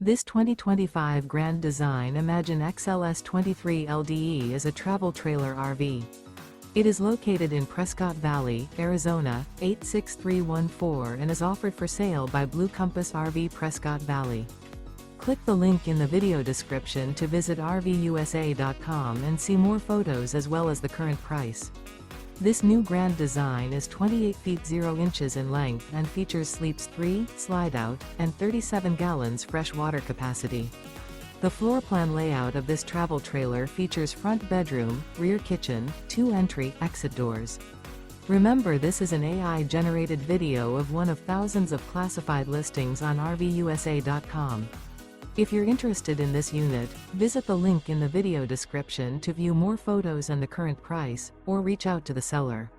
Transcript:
This 2025 Grand Design Imagine XLS 23 LDE is a travel trailer RV. It is located in Prescott Valley, Arizona, 86314 and is offered for sale by Blue Compass RV Prescott Valley. Click the link in the video description to visit RVUSA.com and see more photos as well as the current price. This new Grand Design is 28 feet 0 inches in length and features sleeps 3, Slideout, and 37 gallons fresh water capacity. The floor plan layout of this travel trailer features front bedroom, rear kitchen, 2 entry/exit doors. Remember, this is an AI-generated video of one of thousands of classified listings on RVUSA.com. If you're interested in this unit, visit the link in the video description to view more photos and the current price, or reach out to the seller.